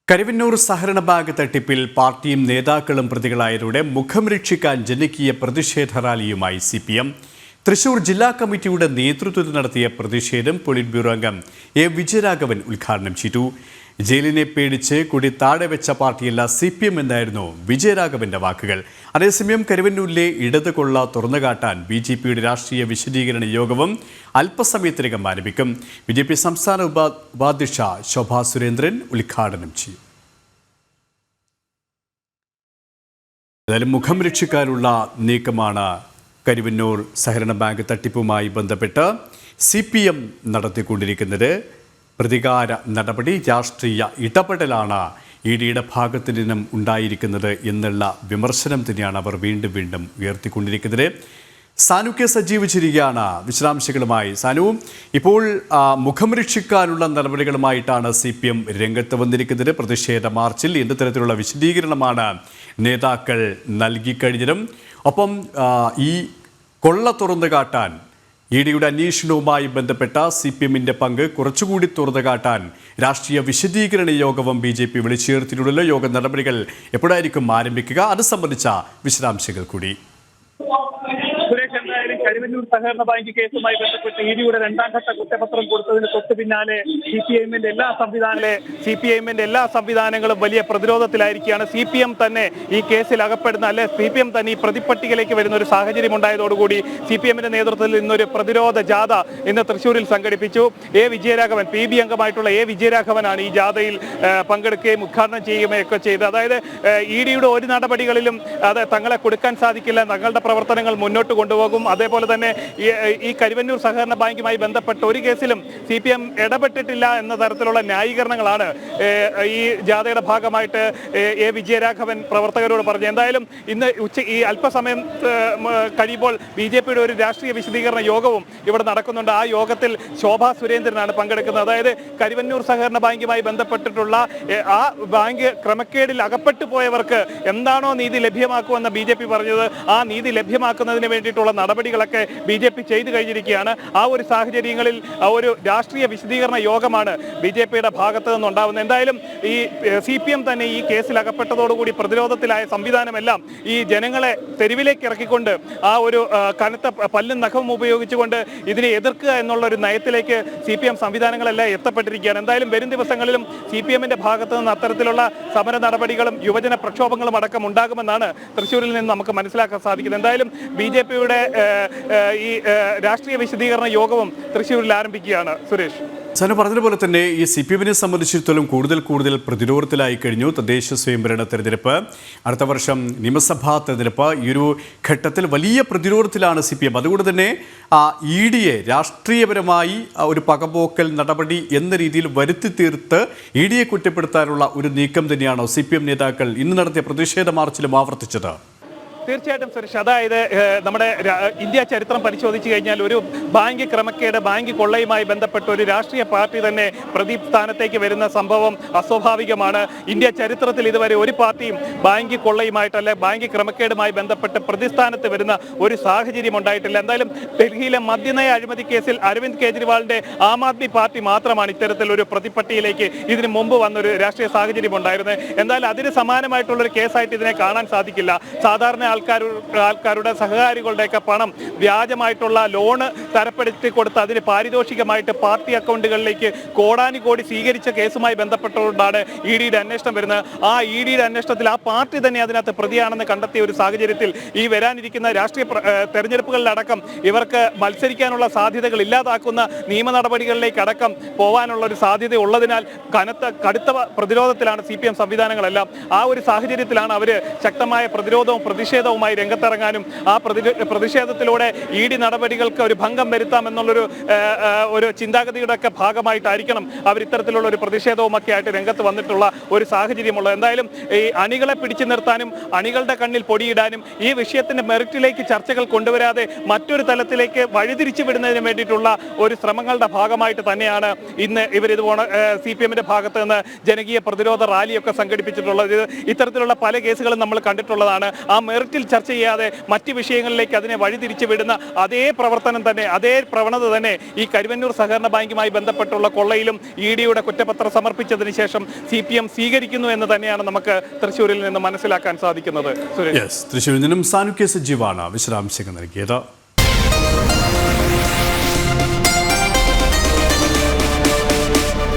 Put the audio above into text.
കരുവന്നൂർ സഹകരണ ബാങ്ക് തട്ടിപ്പിൽ പാർട്ടിയും നേതാക്കളും പ്രതികളായതോടെ മുഖം രക്ഷിക്കാൻ ജനകീയ പ്രതിഷേധ റാലിയുമായി CPM. തൃശൂർ ജില്ലാ കമ്മിറ്റിയുടെ നേതൃത്വത്തിൽ നടത്തിയ പ്രതിഷേധം പൊളിറ്റ് ബ്യൂറോ അംഗം എ വിജയരാഘവൻ ഉദ്ഘാടനം ചെയ്തു. ജയിലിനെ പേടിച്ച് കൊടി താഴെ വെച്ച പാർട്ടിയല്ല CPM എന്നായിരുന്നു വിജയരാഘവന്റെ വാക്കുകൾ. അതേസമയം കരുവന്നൂരിലെ ഇടത് കൊള്ള തുറന്നുകാട്ടാൻ BJPയുടെ രാഷ്ട്രീയ വിശദീകരണ യോഗവും അല്പസമയത്തിനകം ആരംഭിക്കും. BJP സംസ്ഥാന ഉപാധ്യക്ഷ ശോഭാ സുരേന്ദ്രൻ ഉദ്ഘാടനം ചെയ്യും. ഏതായാലും മുഖം രക്ഷിക്കാനുള്ള നീക്കമാണ് കരുവന്നൂർ സഹകരണ ബാങ്ക് തട്ടിപ്പുമായി ബന്ധപ്പെട്ട് CPM നടത്തിക്കൊണ്ടിരിക്കുന്നത്. പ്രതികാര നടപടി, രാഷ്ട്രീയ ഇടപെടലാണ് EDയുടെ ഭാഗത്തു നിന്നും ഉണ്ടായിരിക്കുന്നത് എന്നുള്ള വിമർശനം തന്നെയാണ് അവർ വീണ്ടും ഉയർത്തിക്കൊണ്ടിരിക്കുന്നത്. സാനു കെ സജീവിച്ചിരിക്കുകയാണ് വിശദാംശങ്ങളുമായി. സാനു, ഇപ്പോൾ മുഖം രക്ഷിക്കാനുള്ള നടപടികളുമായിട്ടാണ് CPM രംഗത്ത് വന്നിരിക്കുന്നത്. പ്രതിഷേധ മാർച്ചിൽ എന്ത് തരത്തിലുള്ള വിശദീകരണമാണ് നേതാക്കൾ നൽകിക്കഴിഞ്ഞതും ഒപ്പം ഈ കൊള്ള തുറന്നു കാട്ടാൻ EDയുടെ അന്വേഷണവുമായി ബന്ധപ്പെട്ട CPMന്റെ പങ്ക് കുറച്ചുകൂടി തുറന്നു കാട്ടാൻ രാഷ്ട്രീയ വിശദീകരണ യോഗവും BJP വിളിച്ചു ചേർത്തിട്ടുള്ള യോഗ നടപടികൾ എപ്പോഴായിരിക്കും ആരംഭിക്കുക? അത് സംബന്ധിച്ച വിശദാംശങ്ങൾ കൂടി. കരുവന്നൂർ സഹകരണ ബാങ്ക് കേസുമായി ബന്ധപ്പെട്ട് EDയുടെ രണ്ടാം ഘട്ട കുറ്റപത്രം കൊടുത്തതിന് തൊട്ട് പിന്നാലെ CPMന്റെ എല്ലാ സംവിധാനങ്ങളും വലിയ പ്രതിരോധത്തിലായിരിക്കുകയാണ്. CPM തന്നെ ഈ കേസിൽ അകപ്പെടുന്ന CPM തന്നെ ഈ പ്രതിപ്പട്ടികയിലേക്ക് വരുന്ന ഒരു സാഹചര്യം ഉണ്ടായതോടുകൂടി CPMന്റെ നേതൃത്വത്തിൽ ഇന്നൊരു പ്രതിരോധ ജാഥ ഇന്ന് തൃശ്ശൂരിൽ സംഘടിപ്പിച്ചു. വിജയരാഘവൻ PB അംഗമായിട്ടുള്ള വിജയരാഘവനാണ് ഈ ജാഥയിൽ പങ്കെടുക്കുകയും ഉദ്ഘാടനം ചെയ്യുകയൊക്കെ ചെയ്തത്. അതായത് EDയുടെ ഒരു നടപടികളിലും അത് തങ്ങളെ കൊടുക്കാൻ സാധിക്കില്ല, തങ്ങളുടെ പ്രവർത്തനങ്ങൾ മുന്നോട്ട് കൊണ്ടുപോകും. അതേപോലെ തന്നെ ഈ കരുവന്നൂർ സഹകരണ ബാങ്കുമായി ബന്ധപ്പെട്ട ഒരു കേസിലും CPM ഇടപെട്ടിട്ടില്ല എന്ന തരത്തിലുള്ള ന്യായീകരണങ്ങളാണ് ഈ ജാഥയുടെ ഭാഗമായിട്ട് വിജയരാഘവൻ പ്രവർത്തകരോട് പറഞ്ഞു. എന്തായാലും ഇന്ന് ഈ അല്പസമയം കഴിയുമ്പോൾ BJPയുടെ ഒരു രാഷ്ട്രീയ വിശദീകരണ യോഗവും ഇവിടെ നടക്കുന്നുണ്ട്. ആ യോഗത്തിൽ ശോഭാ സുരേന്ദ്രനാണ് പങ്കെടുക്കുന്നത്. അതായത് കരുവന്നൂർ സഹകരണ ബാങ്കുമായി ബന്ധപ്പെട്ടിട്ടുള്ള ആ ബാങ്ക് ക്രമക്കേടിൽ അകപ്പെട്ടു പോയവർക്ക് എന്താണോ നീതി ലഭ്യമാക്കുമെന്ന് BJP പറഞ്ഞത്, ആ നീതി ലഭ്യമാക്കുന്നതിന് വേണ്ടിയിട്ടുള്ള നടപടികളൊക്കെ BJP ചെയ്തു കഴിഞ്ഞിരിക്കുകയാണ്. ആ ഒരു സാഹചര്യങ്ങളിൽ ഒരു രാഷ്ട്രീയ വിശദീകരണ യോഗമാണ് BJPയുടെ ഭാഗത്തു നിന്നുണ്ടാവുന്നത്. എന്തായാലും ഈ CPM തന്നെ ഈ കേസിൽ അകപ്പെട്ടതോടുകൂടി പ്രതിരോധത്തിലായ സംവിധാനമെല്ലാം ഈ ജനങ്ങളെ തെരുവിലേക്ക് ഇറക്കിക്കൊണ്ട് ആ ഒരു കനത്ത പല്ലും നഖവും ഉപയോഗിച്ചുകൊണ്ട് ഇതിനെ എതിർക്കുക എന്നുള്ള ഒരു നയത്തിലേക്ക് CPM സംവിധാനങ്ങളെല്ലാം എത്തപ്പെട്ടിരിക്കുകയാണ്. എന്തായാലും വരും ദിവസങ്ങളിലും CPMന്റെ ഭാഗത്തു നിന്ന് അത്തരത്തിലുള്ള സമര നടപടികളും യുവജന പ്രക്ഷോഭങ്ങളും അടക്കം ഉണ്ടാകുമെന്നാണ് തൃശ്ശൂരിൽ നിന്ന് നമുക്ക് മനസ്സിലാക്കാൻ സാധിക്കുന്നത്. എന്തായാലും BJPയുടെ ഈ രാഷ്ട്രീയ വിശദീകരണ യോഗവും തൃശ്ശൂരിൽ ആരംഭിക്കുകയാണ്. സുരേഷ്, സാനു പറഞ്ഞതുപോലെ തന്നെ ഈ CPMനെ സംബന്ധിച്ചിടത്തോളം കൂടുതൽ പ്രതിരോധത്തിലായി കഴിഞ്ഞു. തദ്ദേശ സ്വയംഭരണ തെരഞ്ഞെടുപ്പ്, അടുത്ത വർഷം നിയമസഭാ തെരഞ്ഞെടുപ്പ്, ഈ ഒരു ഘട്ടത്തിൽ വലിയ പ്രതിരോധത്തിലാണ് CPM. അതുകൊണ്ട് തന്നെ EDയെ രാഷ്ട്രീയപരമായി ഒരു പകപോക്കൽ നടപടി എന്ന രീതിയിൽ വരുത്തി തീർത്ത് EDയെ കുറ്റപ്പെടുത്താനുള്ള ഒരു നീക്കം തന്നെയാണോ CPM നേതാക്കൾ ഇന്ന് നടത്തിയ പ്രതിഷേധ മാർച്ചിലും ആവർത്തിച്ചത്? തീർച്ചയായിട്ടും സുരേഷ്, അതായത് നമ്മുടെ ഇന്ത്യ ചരിത്രം പരിശോധിച്ചു കഴിഞ്ഞാൽ ഒരു ബാങ്ക് ക്രമക്കേട്, ബാങ്ക് കൊള്ളയുമായി ബന്ധപ്പെട്ട ഒരു രാഷ്ട്രീയ പാർട്ടി തന്നെ പ്രതിസ്ഥാനത്തേക്ക് വരുന്ന സംഭവം അസ്വാഭാവികമാണ്. ഇന്ത്യ ചരിത്രത്തിൽ ഇതുവരെ ഒരു പാർട്ടിയും ബാങ്ക് കൊള്ളയുമായിട്ടല്ല ബാങ്ക് ക്രമക്കേടുമായി ബന്ധപ്പെട്ട് പ്രതിസ്ഥാനത്ത് വരുന്ന ഒരു സാഹചര്യം ഉണ്ടായിട്ടില്ല. എന്തായാലും ഡൽഹിയിലെ മദ്യനയ അഴിമതി കേസിൽ അരവിന്ദ് കെജ്രിവാളിന്റെ ആം ആദ്മി പാർട്ടി മാത്രമാണ് ഇത്തരത്തിലൊരു പ്രതിപ്പട്ടികയിലേക്ക് ഇതിനു മുമ്പ് വന്നൊരു രാഷ്ട്രീയ സാഹചര്യം ഉണ്ടായിരുന്നത്. എന്തായാലും അതിന് സമാനമായിട്ടുള്ളൊരു കേസായിട്ട് ഇതിനെ കാണാൻ സാധിക്കില്ല. സാധാരണ ആൾക്കാരുടെ സഹകാരികളുടെയൊക്കെ പണം വ്യാജമായിട്ടുള്ള ലോണ് തരപ്പെടുത്തി കൊടുത്ത് അതിന് പാരിതോഷികമായിട്ട് പാർട്ടി അക്കൗണ്ടുകളിലേക്ക് കോടാനുകോടി സ്വീകരിച്ച കേസുമായി ബന്ധപ്പെട്ടുകൊണ്ടാണ് EDയുടെ അന്വേഷണം വരുന്നത്. ആ EDയുടെ അന്വേഷണത്തിൽ ആ പാർട്ടി തന്നെ അതിനകത്ത് പ്രതിയാണെന്ന് കണ്ടെത്തിയ ഒരു സാഹചര്യത്തിൽ ഈ വരാനിരിക്കുന്ന രാഷ്ട്രീയ തെരഞ്ഞെടുപ്പുകളിലടക്കം ഇവർക്ക് മത്സരിക്കാനുള്ള സാധ്യതകൾ ഇല്ലാതാക്കുന്ന നിയമ നടപടികളിലേക്ക് അടക്കം പോകാനുള്ള ഒരു സാധ്യത ഉള്ളതിനാൽ കടുത്ത പ്രതിരോധത്തിലാണ് CPM സംവിധാനങ്ങളെല്ലാം. ആ ഒരു സാഹചര്യത്തിലാണ് അവർ ശക്തമായ പ്രതിരോധവും പ്രതിഷേധവുമായി രംഗത്തിറങ്ങാനും ആ പ്രതിഷേധത്തിലൂടെ ED നടപടികൾക്ക് ഒരു ഭംഗം വരുത്താമെന്നുള്ളൊരു ചിന്താഗതിയുടെ ഒക്കെ ഭാഗമായിട്ടായിരിക്കണം അവർ ഇത്തരത്തിലുള്ള ഒരു പ്രതിഷേധവുമൊക്കെ ആയിട്ട് രംഗത്ത് വന്നിട്ടുള്ള ഒരു സാഹചര്യമുള്ളത്. എന്തായാലും ഈ അണികളെ പിടിച്ചു നിർത്താനും അണികളുടെ കണ്ണിൽ പൊടിയിടാനും ഈ വിഷയത്തിന്റെ മെറിറ്റിലേക്ക് ചർച്ചകൾ കൊണ്ടുവരാതെ മറ്റൊരു തലത്തിലേക്ക് വഴിതിരിച്ചു വിടുന്നതിന് വേണ്ടിയിട്ടുള്ള ഒരു ശ്രമങ്ങളുടെ ഭാഗമായിട്ട് തന്നെയാണ് ഇന്ന് ഇവരിതുപോലെ CPMന്റെ ഭാഗത്ത് നിന്ന് ജനകീയ പ്രതിരോധ റാലിയൊക്കെ സംഘടിപ്പിച്ചിട്ടുള്ളത്. ഇത്തരത്തിലുള്ള പല കേസുകളും നമ്മൾ കണ്ടിട്ടുള്ളതാണ്. ആ മെറിറ്റ് മെറിറ്റിൽ ചർച്ച ചെയ്യാതെ മറ്റ് വിഷയങ്ങളിലേക്ക് അതിനെ വഴിതിരിച്ചു വിടുന്ന അതേ പ്രവർത്തനം തന്നെ, അതേ പ്രവണത തന്നെ ഈ കരുവന്നൂർ സഹകരണ ബാങ്കുമായി ബന്ധപ്പെട്ടുള്ള കൊള്ളയിലും ഇഡിയുടെ കുറ്റപത്രം സമർപ്പിച്ചതിന് ശേഷം CPM സ്വീകരിക്കുന്നു എന്ന് തന്നെയാണ് നമുക്ക് തൃശ്ശൂരിൽ നിന്ന് മനസ്സിലാക്കാൻ സാധിക്കുന്നത്. തൃശ്ശൂരിൽ നിന്നും സാനുകെ സജീവാണ് വിശദാംശങ്ങൾ നൽകിയത്.